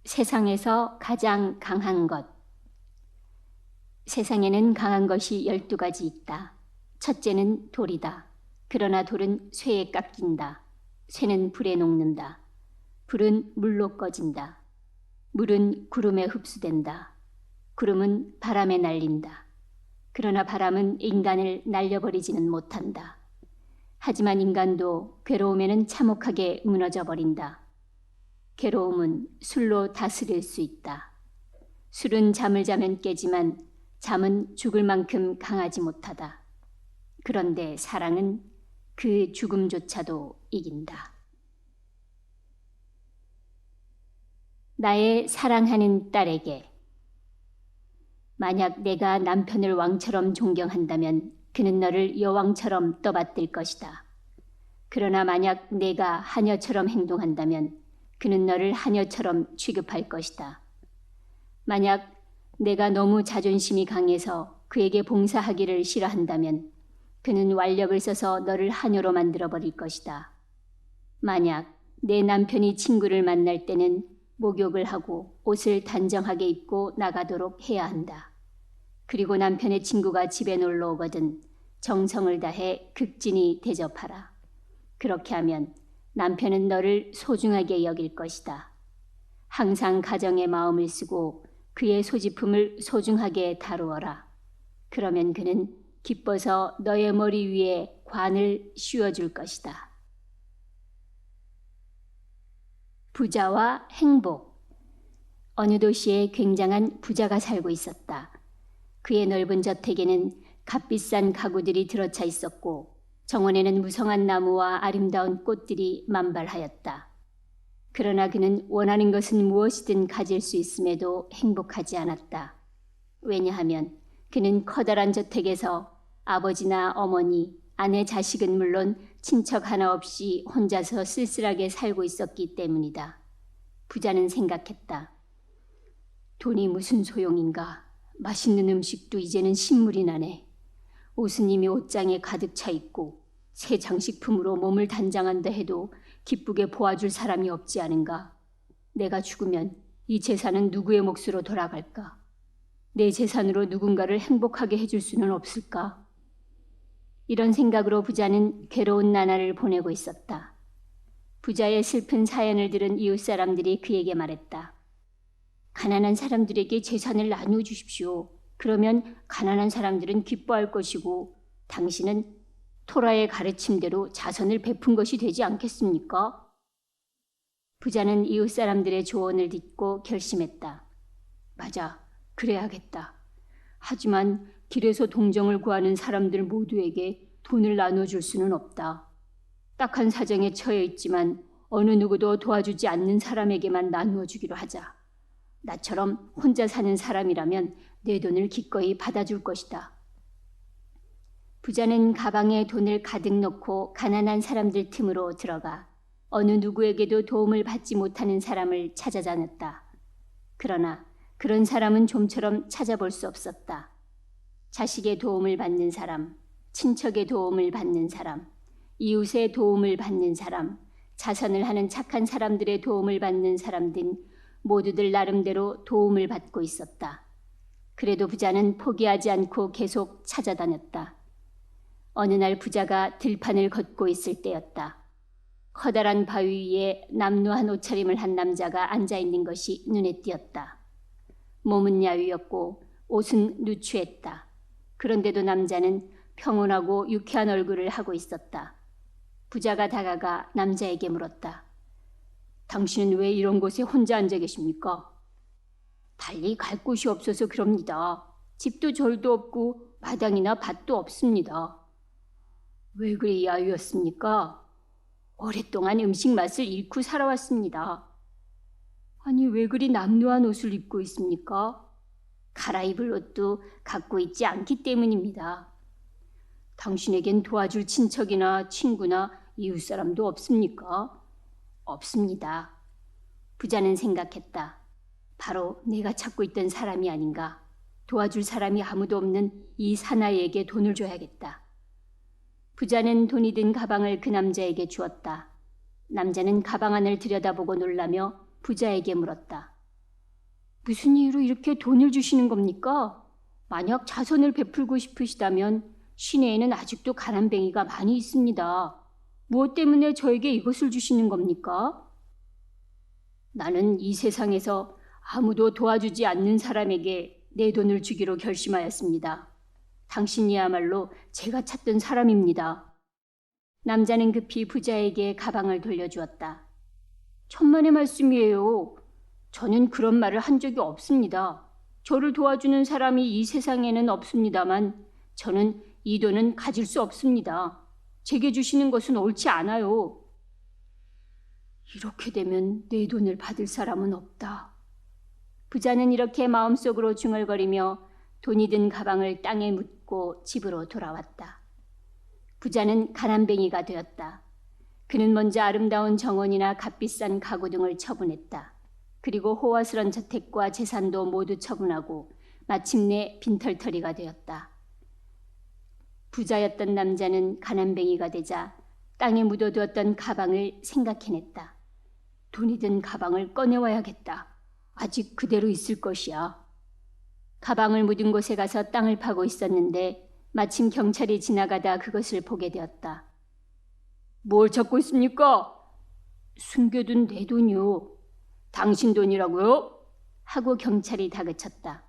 세상에서 가장 강한 것. 세상에는 강한 것이 12가지 있다. 첫째는 돌이다. 그러나 돌은 쇠에 깎인다. 쇠는 불에 녹는다. 불은 물로 꺼진다. 물은 구름에 흡수된다. 구름은 바람에 날린다. 그러나 바람은 인간을 날려버리지는 못한다. 하지만 인간도 괴로움에는 참혹하게 무너져 버린다. 괴로움은 술로 다스릴 수 있다. 술은 잠을 자면 깨지만 잠은 죽을 만큼 강하지 못하다. 그런데 사랑은 그 죽음조차도 이긴다. 나의 사랑하는 딸에게. 만약 내가 남편을 왕처럼 존경한다면 그는 너를 여왕처럼 떠받들 것이다. 그러나 만약 내가 하녀처럼 행동한다면 그는 너를 하녀처럼 취급할 것이다. 만약 내가 너무 자존심이 강해서 그에게 봉사하기를 싫어한다면 그는 완력을 써서 너를 하녀로 만들어버릴 것이다. 만약 내 남편이 친구를 만날 때는 목욕을 하고 옷을 단정하게 입고 나가도록 해야 한다. 그리고 남편의 친구가 집에 놀러 오거든 정성을 다해 극진히 대접하라. 그렇게 하면 남편은 너를 소중하게 여길 것이다. 항상 가정의 마음을 쓰고 그의 소지품을 소중하게 다루어라. 그러면 그는 기뻐서 너의 머리 위에 관을 씌워줄 것이다. 부자와 행복. 어느 도시에 굉장한 부자가 살고 있었다. 그의 넓은 저택에는 값비싼 가구들이 들어차 있었고 정원에는 무성한 나무와 아름다운 꽃들이 만발하였다. 그러나 그는 원하는 것은 무엇이든 가질 수 있음에도 행복하지 않았다. 왜냐하면 그는 커다란 저택에서 아버지나 어머니, 아내, 자식은 물론 친척 하나 없이 혼자서 쓸쓸하게 살고 있었기 때문이다. 부자는 생각했다. 돈이 무슨 소용인가. 맛있는 음식도 이제는 신물이 나네. 옷은 이미 옷장에 가득 차 있고 새 장식품으로 몸을 단장한다 해도 기쁘게 보아줄 사람이 없지 않은가. 내가 죽으면 이 재산은 누구의 몫으로 돌아갈까? 내 재산으로 누군가를 행복하게 해줄 수는 없을까? 이런 생각으로 부자는 괴로운 나날을 보내고 있었다. 부자의 슬픈 사연을 들은 이웃 사람들이 그에게 말했다. 가난한 사람들에게 재산을 나누어 주십시오. 그러면 가난한 사람들은 기뻐할 것이고 당신은 토라의 가르침대로 자선을 베푼 것이 되지 않겠습니까? 부자는 이웃 사람들의 조언을 듣고 결심했다. 맞아, 그래야겠다. 하지만 길에서 동정을 구하는 사람들 모두에게 돈을 나눠줄 수는 없다. 딱한 사정에 처해 있지만 어느 누구도 도와주지 않는 사람에게만 나누어 주기로 하자. 나처럼 혼자 사는 사람이라면 내 돈을 기꺼이 받아줄 것이다. 부자는 가방에 돈을 가득 넣고 가난한 사람들 틈으로 들어가 어느 누구에게도 도움을 받지 못하는 사람을 찾아다녔다. 그러나 그런 사람은 좀처럼 찾아볼 수 없었다. 자식의 도움을 받는 사람, 친척의 도움을 받는 사람, 이웃의 도움을 받는 사람, 자선을 하는 착한 사람들의 도움을 받는 사람 등 모두들 나름대로 도움을 받고 있었다. 그래도 부자는 포기하지 않고 계속 찾아다녔다. 어느 날 부자가 들판을 걷고 있을 때였다. 커다란 바위 위에 남루한 옷차림을 한 남자가 앉아있는 것이 눈에 띄었다. 몸은 야위었고 옷은 누추했다. 그런데도 남자는 평온하고 유쾌한 얼굴을 하고 있었다. 부자가 다가가 남자에게 물었다. 당신은 왜 이런 곳에 혼자 앉아 계십니까? 달리 갈 곳이 없어서 그럽니다. 집도 절도 없고 마당이나 밭도 없습니다. 왜 그리 야위었습니까? 오랫동안 음식 맛을 잃고 살아왔습니다. 아니 왜 그리 남루한 옷을 입고 있습니까? 갈아입을 옷도 갖고 있지 않기 때문입니다. 당신에겐 도와줄 친척이나 친구나 이웃 사람도 없습니까? 없습니다. 부자는 생각했다. 바로 내가 찾고 있던 사람이 아닌가. 도와줄 사람이 아무도 없는 이 사나이에게 돈을 줘야겠다. 부자는 돈이 든 가방을 그 남자에게 주었다. 남자는 가방 안을 들여다보고 놀라며 부자에게 물었다. 무슨 이유로 이렇게 돈을 주시는 겁니까? 만약 자선을 베풀고 싶으시다면 시내에는 아직도 가난뱅이가 많이 있습니다. 무엇 때문에 저에게 이것을 주시는 겁니까? 나는 이 세상에서 아무도 도와주지 않는 사람에게 내 돈을 주기로 결심하였습니다. 당신이야말로 제가 찾던 사람입니다. 남자는 급히 부자에게 가방을 돌려주었다. 천만의 말씀이에요. 저는 그런 말을 한 적이 없습니다. 저를 도와주는 사람이 이 세상에는 없습니다만 저는 이 돈은 가질 수 없습니다. 제게 주시는 것은 옳지 않아요. 이렇게 되면 내 돈을 받을 사람은 없다. 부자는 이렇게 마음속으로 중얼거리며 돈이 든 가방을 땅에 묻고 집으로 돌아왔다. 부자는 가난뱅이가 되었다. 그는 먼저 아름다운 정원이나 값비싼 가구 등을 처분했다. 그리고 호화스런 저택과 재산도 모두 처분하고 마침내 빈털터리가 되었다. 부자였던 남자는 가난뱅이가 되자 땅에 묻어두었던 가방을 생각해냈다. 돈이 든 가방을 꺼내와야겠다. 아직 그대로 있을 것이야. 가방을 묻은 곳에 가서 땅을 파고 있었는데 마침 경찰이 지나가다 그것을 보게 되었다. 뭘 찾고 있습니까? 숨겨둔 내 돈이요. 당신 돈이라고요? 하고 경찰이 다그쳤다.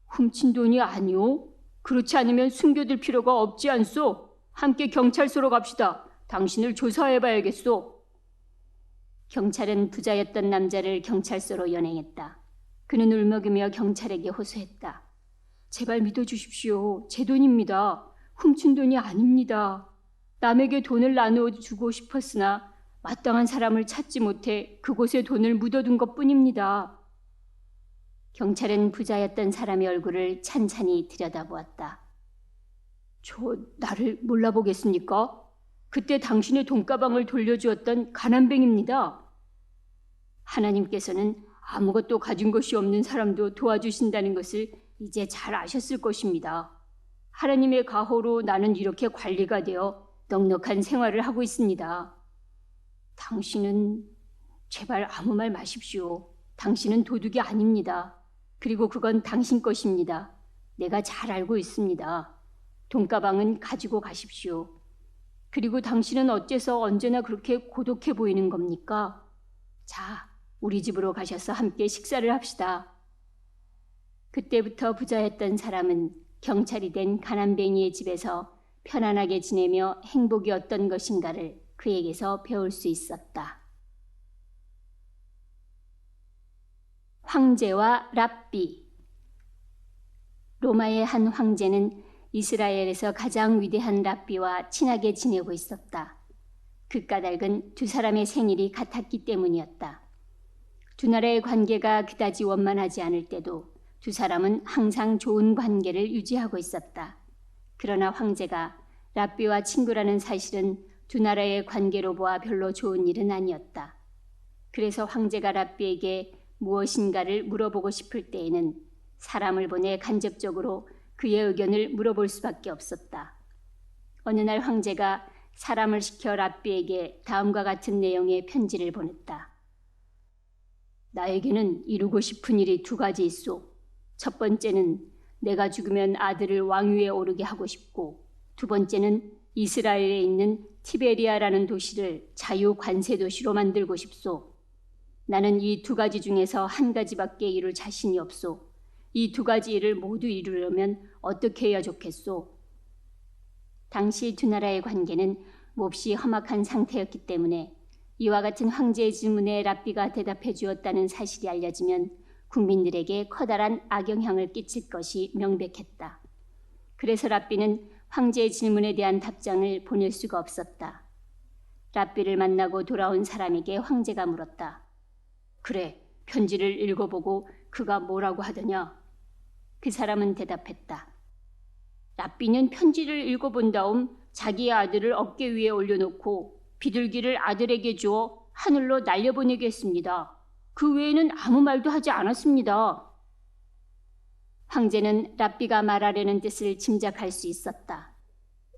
훔친 돈이 아니오. 그렇지 않으면 숨겨둘 필요가 없지 않소. 함께 경찰서로 갑시다. 당신을 조사해봐야겠소. 경찰은 부자였던 남자를 경찰서로 연행했다. 그는 울먹이며 경찰에게 호소했다. 제발 믿어주십시오. 제 돈입니다. 훔친 돈이 아닙니다. 남에게 돈을 나누어 주고 싶었으나 마땅한 사람을 찾지 못해 그곳에 돈을 묻어둔 것뿐입니다. 경찰은 부자였던 사람의 얼굴을 찬찬히 들여다보았다. 저 나를 몰라보겠습니까? 그때 당신의 돈가방을 돌려주었던 가난뱅입니다. 하나님께서는 아무것도 가진 것이 없는 사람도 도와주신다는 것을 이제 잘 아셨을 것입니다. 하나님의 가호로 나는 이렇게 관리가 되어 넉넉한 생활을 하고 있습니다. 당신은 제발 아무 말 마십시오. 당신은 도둑이 아닙니다. 그리고 그건 당신 것입니다. 내가 잘 알고 있습니다. 돈가방은 가지고 가십시오. 그리고 당신은 어째서 언제나 그렇게 고독해 보이는 겁니까? 자, 우리 집으로 가셔서 함께 식사를 합시다. 그때부터 부자였던 사람은 경찰이 된 가난뱅이의 집에서 편안하게 지내며 행복이 어떤 것인가를 그에게서 배울 수 있었다. 황제와 랍비. 로마의 한 황제는 이스라엘에서 가장 위대한 랍비와 친하게 지내고 있었다. 그 까닭은 두 사람의 생일이 같았기 때문이었다. 두 나라의 관계가 그다지 원만하지 않을 때도 두 사람은 항상 좋은 관계를 유지하고 있었다. 그러나 황제가 랍비와 친구라는 사실은 두 나라의 관계로 보아 별로 좋은 일은 아니었다. 그래서 황제가 랍비에게 무엇인가를 물어보고 싶을 때에는 사람을 보내 간접적으로 그의 의견을 물어볼 수밖에 없었다. 어느 날 황제가 사람을 시켜 랍비에게 다음과 같은 내용의 편지를 보냈다. 나에게는 이루고 싶은 일이 두 가지 있소. 첫 번째는 내가 죽으면 아들을 왕위에 오르게 하고 싶고, 두 번째는 이스라엘에 있는 티베리아라는 도시를 자유 관세 도시로 만들고 싶소. 나는 이 두 가지 중에서 한 가지밖에 이룰 자신이 없소. 이 두 가지 일을 모두 이루려면 어떻게 해야 좋겠소? 당시 두 나라의 관계는 몹시 험악한 상태였기 때문에 이와 같은 황제의 질문에 랍비가 대답해 주었다는 사실이 알려지면 국민들에게 커다란 악영향을 끼칠 것이 명백했다. 그래서 랍비는 황제의 질문에 대한 답장을 보낼 수가 없었다. 랍비를 만나고 돌아온 사람에게 황제가 물었다. 그래, 편지를 읽어보고 그가 뭐라고 하더냐? 그 사람은 대답했다. 랍비는 편지를 읽어본 다음 자기의 아들을 어깨 위에 올려놓고 비둘기를 아들에게 주어 하늘로 날려보내게 했습니다. 그 외에는 아무 말도 하지 않았습니다. 황제는 랍비가 말하려는 뜻을 짐작할 수 있었다.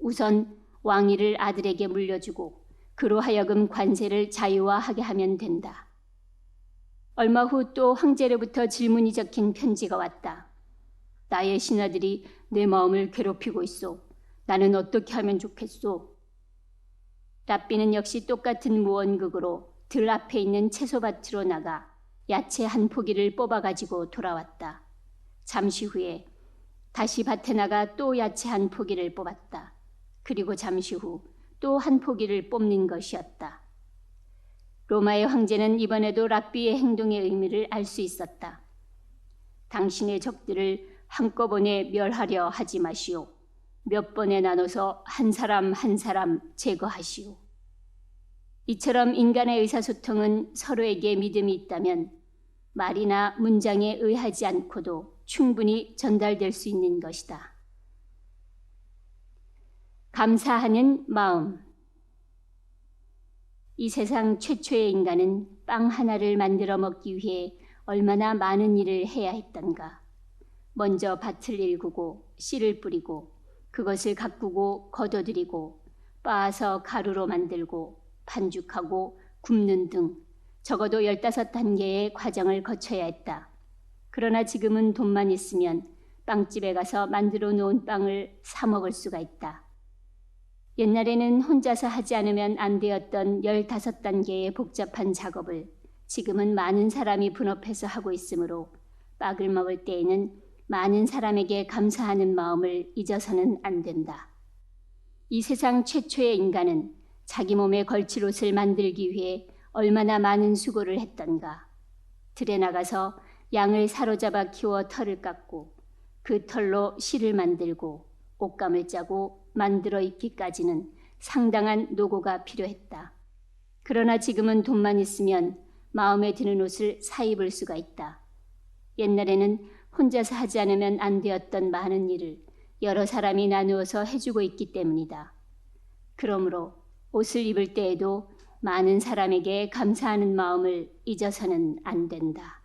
우선 왕위를 아들에게 물려주고 그로 하여금 관세를 자유화하게 하면 된다. 얼마 후 또 황제로부터 질문이 적힌 편지가 왔다. 나의 신하들이 내 마음을 괴롭히고 있어. 나는 어떻게 하면 좋겠소? 랍비는 역시 똑같은 무언극으로 들 앞에 있는 채소밭으로 나가 야채 한 포기를 뽑아가지고 돌아왔다. 잠시 후에 다시 밭에 나가 또 야채 한 포기를 뽑았다. 그리고 잠시 후 또 한 포기를 뽑는 것이었다. 로마의 황제는 이번에도 랍비의 행동의 의미를 알 수 있었다. 당신의 적들을 한꺼번에 멸하려 하지 마시오. 몇 번에 나눠서 한 사람 한 사람 제거하시오. 이처럼 인간의 의사소통은 서로에게 믿음이 있다면 말이나 문장에 의하지 않고도 충분히 전달될 수 있는 것이다. 감사하는 마음. 이 세상 최초의 인간은 빵 하나를 만들어 먹기 위해 얼마나 많은 일을 해야 했던가. 먼저 밭을 일구고 씨를 뿌리고 그것을 가꾸고 걷어들이고 빻아서 가루로 만들고 반죽하고 굽는 등 적어도 15단계의 과정을 거쳐야 했다. 그러나 지금은 돈만 있으면 빵집에 가서 만들어 놓은 빵을 사 먹을 수가 있다. 옛날에는 혼자서 하지 않으면 안 되었던 15단계의 복잡한 작업을 지금은 많은 사람이 분업해서 하고 있으므로 빵을 먹을 때에는 많은 사람에게 감사하는 마음을 잊어서는 안 된다. 이 세상 최초의 인간은 자기 몸에 걸칠 옷을 만들기 위해 얼마나 많은 수고를 했던가. 들에 나가서 양을 사로잡아 키워 털을 깎고 그 털로 실을 만들고 옷감을 짜고 만들어 입기까지는 상당한 노고가 필요했다. 그러나 지금은 돈만 있으면 마음에 드는 옷을 사 입을 수가 있다. 옛날에는 혼자서 하지 않으면 안 되었던 많은 일을 여러 사람이 나누어서 해주고 있기 때문이다. 그러므로 옷을 입을 때에도 많은 사람에게 감사하는 마음을 잊어서는 안 된다.